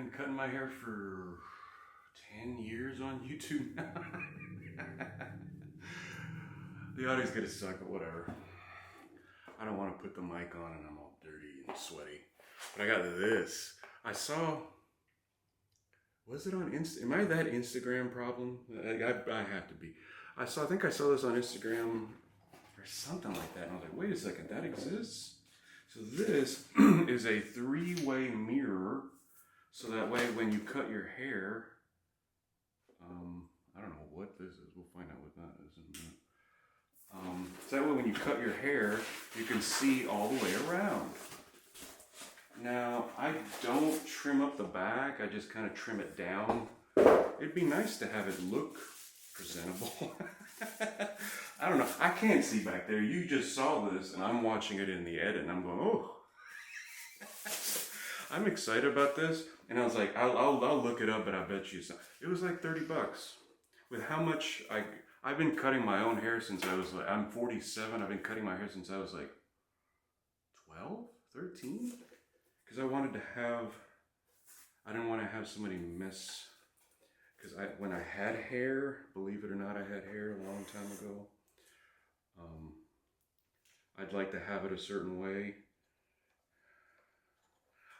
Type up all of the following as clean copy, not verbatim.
been cutting my hair for 10 years on YouTube now. The audio's gonna suck, but whatever. I don't want to put the mic on and I'm all dirty and sweaty. But I got this. I saw, was it on Insta? Am I that Instagram problem? I have to be. I think I saw this on Instagram or something like that. And I was like, wait a second, that exists? So this is a 3-way mirror. So that way when you cut your hair, I don't know what this is. We'll find out what that is in a minute. So that way when you cut your hair, you can see all the way around. Now, I don't trim up the back. I just kind of trim it down. It'd be nice to have it look presentable. I don't know. I can't see back there. You just saw this, and I'm watching it in the edit, and I'm going, oh. I'm excited about this, and I was like, I'll look it up, but I bet you it was like 30 bucks. With how much I've been cutting my own hair since I was like, I'm 47. I've been cutting my hair since I was like 12, 13. Because I didn't want to have somebody mess. Because when I had hair, believe it or not, I had hair a long time ago. I'd like to have it a certain way.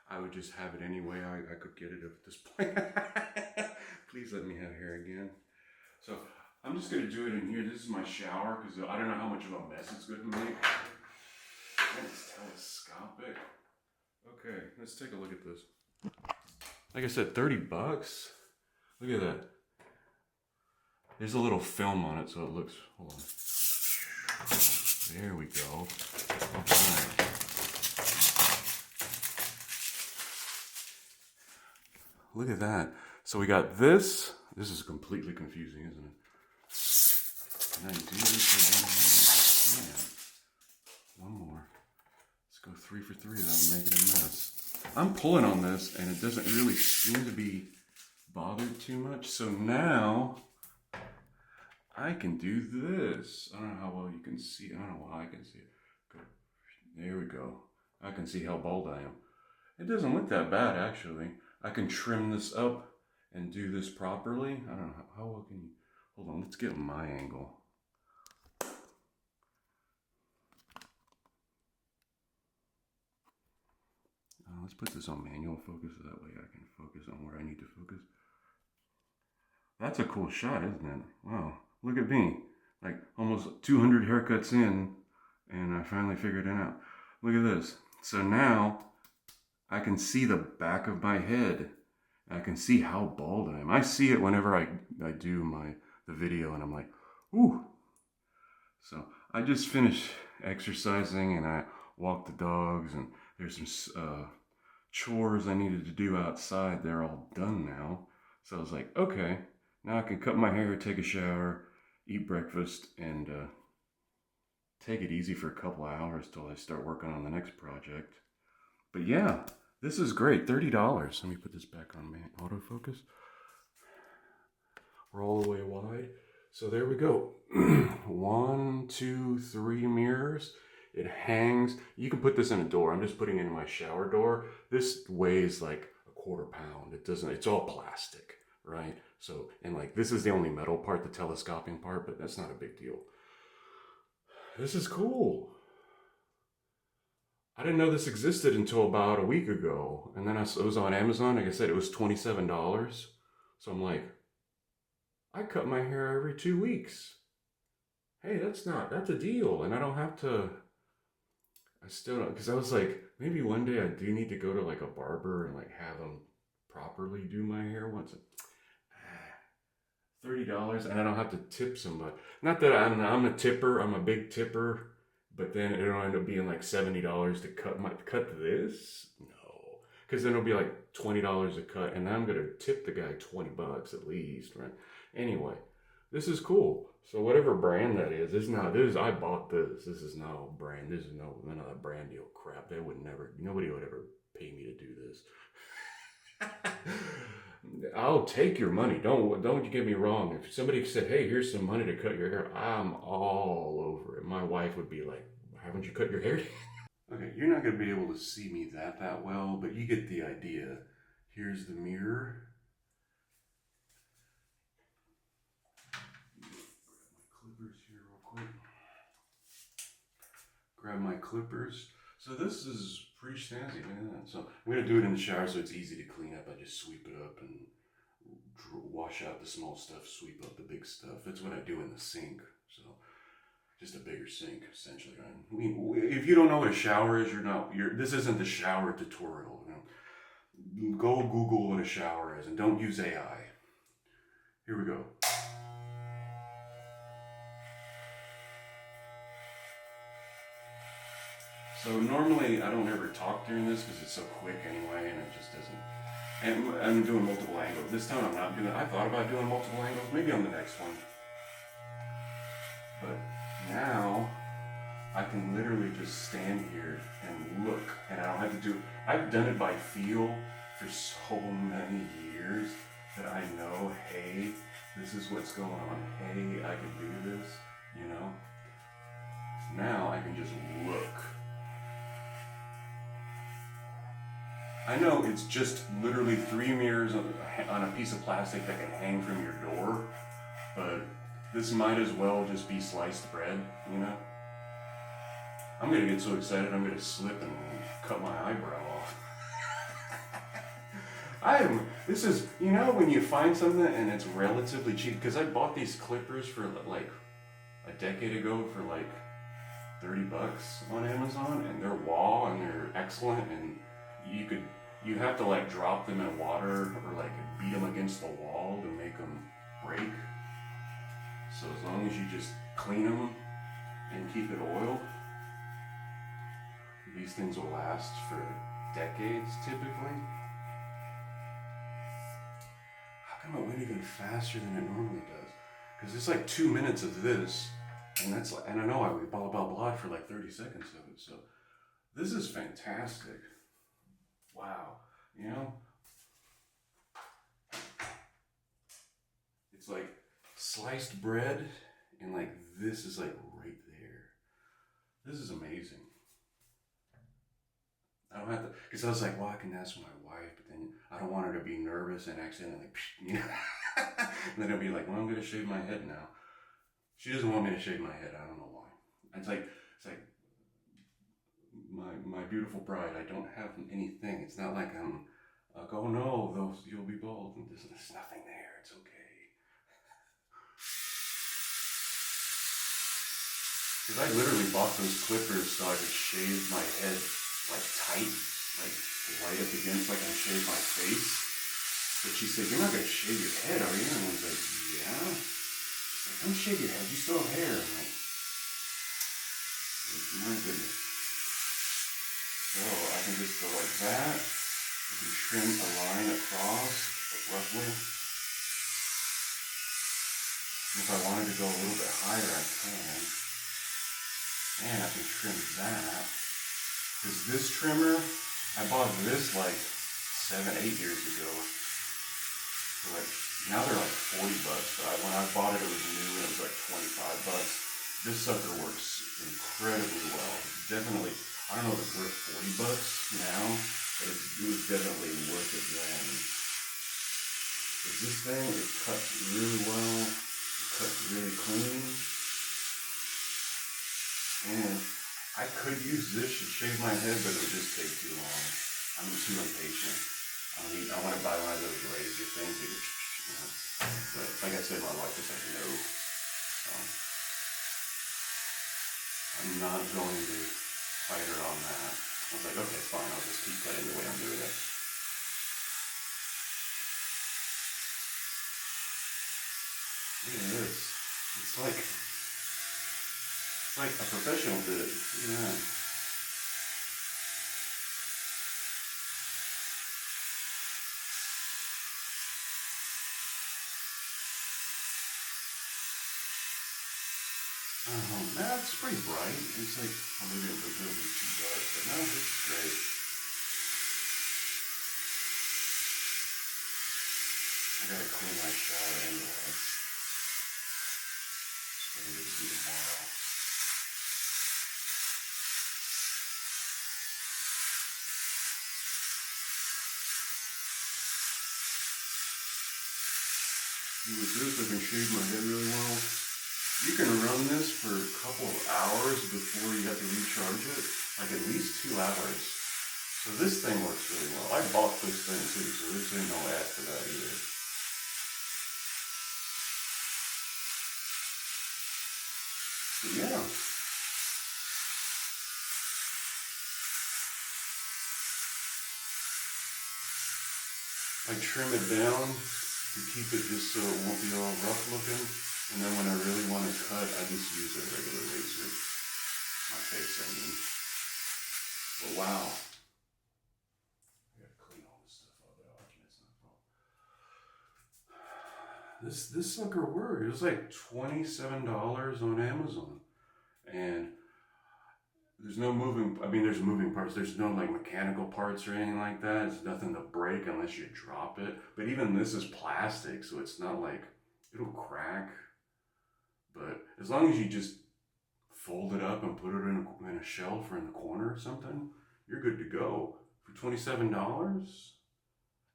I would just have it any way I could get it at this point. Please let me have hair again. So I'm just going to do it in here. This is my shower because I don't know how much of a mess it's going to make. And it's telescopic. Okay, let's take a look at this. Like I said, 30 bucks. Look at that. There's a little film on it so it looks, hold on. There we go. Okay. Look at that. So we got this. This is completely confusing, isn't it? Can I do this with one hand? Man. One more. Let's go 3 for 3 without making a mess. I'm pulling on this and it doesn't really seem to be bothered too much. So now I can do this. I don't know how well you can see. I don't know why I can see it. Go. There we go. I can see how bald I am. It doesn't look that bad actually. I can trim this up and do this properly. I don't know how well can you, hold on, let's get my angle. Let's put this on manual focus so that way I can focus on where I need to focus. That's a cool shot, isn't it? Wow, look at me. Like almost 200 haircuts in and I finally figured it out. Look at this. So now I can see the back of my head. I can see how bald I am. I see it whenever I do the video and I'm like, ooh. So I just finished exercising and I walked the dogs and there's some chores I needed to do outside. They're all done now. So I was like, okay, now I can cut my hair, take a shower, eat breakfast, and take it easy for a couple of hours till I start working on the next project. But yeah, this is great. $30. Let me put this back on autofocus. Roll the way wide. So there we go. 1, 2, 3 mirrors. It hangs. You can put this in a door. I'm just putting it in my shower door. This weighs like a quarter pound. It's all plastic, right? So, and like this is the only metal part, the telescoping part, but that's not a big deal. This is cool. I didn't know this existed until about a week ago. And then it was on Amazon. Like I said, it was $27. So I'm like, I cut my hair every 2 weeks. Hey, that's a deal. And I don't have to, I still don't, because I was like, maybe one day I do need to go to like a barber and like have them properly do my hair once. $30 and I don't have to tip somebody. Not that I'm a tipper, I'm a big tipper. But then it'll end up being like $70 to cut this? No. Because then it'll be like $20 a cut, and I'm going to tip the guy 20 bucks at least, right? Anyway, this is cool. So whatever brand that is, I bought this. This is no brand. This is none of that brand deal crap. Nobody would ever pay me to do this. I'll take your money. Don't get me wrong. If somebody said, hey, here's some money to cut your hair, I'm all over it. My wife would be like, haven't you cut your hair? Okay, you're not going to be able to see me that well, but you get the idea. Here's the mirror. Grab my clippers. So this is pretty snazzy, man. So I'm gonna do it in the shower so it's easy to clean up. I just sweep it up and wash out the small stuff, sweep up the big stuff. That's what I do in the sink. So just a bigger sink, essentially. I mean, if you don't know what a shower is, this isn't the shower tutorial. You know? Go Google what a shower is and don't use AI. Here we go. So normally I don't ever talk during this because it's so quick anyway, and it just doesn't. And I'm doing multiple angles. This time I'm not doing. I thought about doing multiple angles, maybe on the next one. But now I can literally just stand here and look, and I don't have to do. I've done it by feel for so many years that I know, hey, this is what's going on. Hey, I can do this, you know. Now I can just look. I know it's just literally 3 mirrors on a piece of plastic that can hang from your door, but this might as well just be sliced bread, you know? I'm gonna get so excited I'm gonna slip and cut my eyebrow off. This is, you know, when you find something and it's relatively cheap, because I bought these clippers for like a decade ago for like $30 on Amazon, and they're raw and they're excellent, and you have to like drop them in water or like beat them against the wall to make them break. So as long as you just clean them and keep it oiled, these things will last for decades typically. How come it went even faster than it normally does? Because it's like 2 minutes of this, and that's like, and I know I would blah blah blah for like 30 seconds of it. So this is fantastic. Wow, you know, it's like sliced bread, and like this is like right there. This is amazing. I don't have to, because I was like, well, I can ask my wife, but then I don't want her to be nervous and accidentally, you know, and then I'll be like, well, I'm gonna shave my head now. She doesn't want me to shave my head. I don't know why. It's like. My beautiful bride, I don't have anything. It's not like I'm like, oh no, you'll be bald. And there's nothing there. It's okay. Because I literally bought those clippers so I could shave my head like tight, like right up against, like I shave my face. But she said, you're not gonna shave your head, are you? And I was like, yeah. She's like, don't shave your head. You still have hair. I'm like, my goodness. So I can just go like that. I can trim a line across, roughly. If I wanted to go a little bit higher, I can. And I can trim that. Because this trimmer, I bought this like 7-8 years ago. So like, now they're like $40, but when I bought it, it was new and it was like $25. This sucker works incredibly well. Definitely. I don't know if it's worth $40 now, but it was definitely worth it then. Because this thing, it cuts really well, it cuts really clean, and I could use this to shave my head, but it would just take too long. I'm too impatient. I want to buy one of those razor things, that, you know. But like I said, my wife is like, no. So, I'm not going to fight her on that. I was like, okay, fine, I'll just keep cutting the way I'm doing it. Look at this. It's like a professional did it. Look at that. That's pretty bright. It's like, well, maybe it'll be too dark, but no, this is great. I gotta clean my shower anyway. So I'm gonna do tomorrow. With this, I can shave my head really well. You can run this for a couple of hours before you have to recharge it, like at least 2 hours. So this thing works really well. I bought this thing too, so this ain't no ad for that either. But yeah. I trim it down to keep it just so it won't be all rough looking. And then when I really want to cut, I just use a regular razor. My face, I mean. But wow. I gotta clean all this stuff up. This sucker worked. It was like $27 on Amazon. And there's no moving, I mean, there's moving parts. There's no like mechanical parts or anything like that. It's nothing to break unless you drop it. But even this is plastic, so it's not like, it'll crack. But as long as you just fold it up and put it in a shelf or in the corner or something, you're good to go. For $27,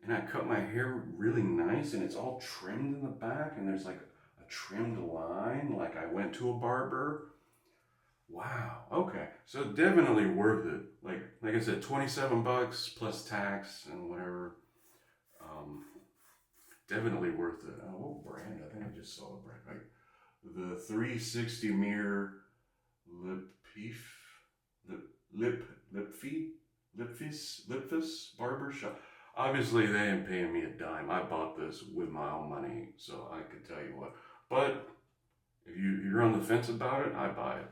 and I cut my hair really nice, and it's all trimmed in the back, and there's like a trimmed line, like I went to a barber. Wow. Okay. So definitely worth it. Like I said, $27 plus tax and whatever. Definitely worth it. Oh, what brand? I think I just saw the brand. Right. The 360 mirror Lipfis barber shop. Obviously, they ain't paying me a dime. I bought this with my own money, so I could tell you what. But if you're on the fence about it, I buy it.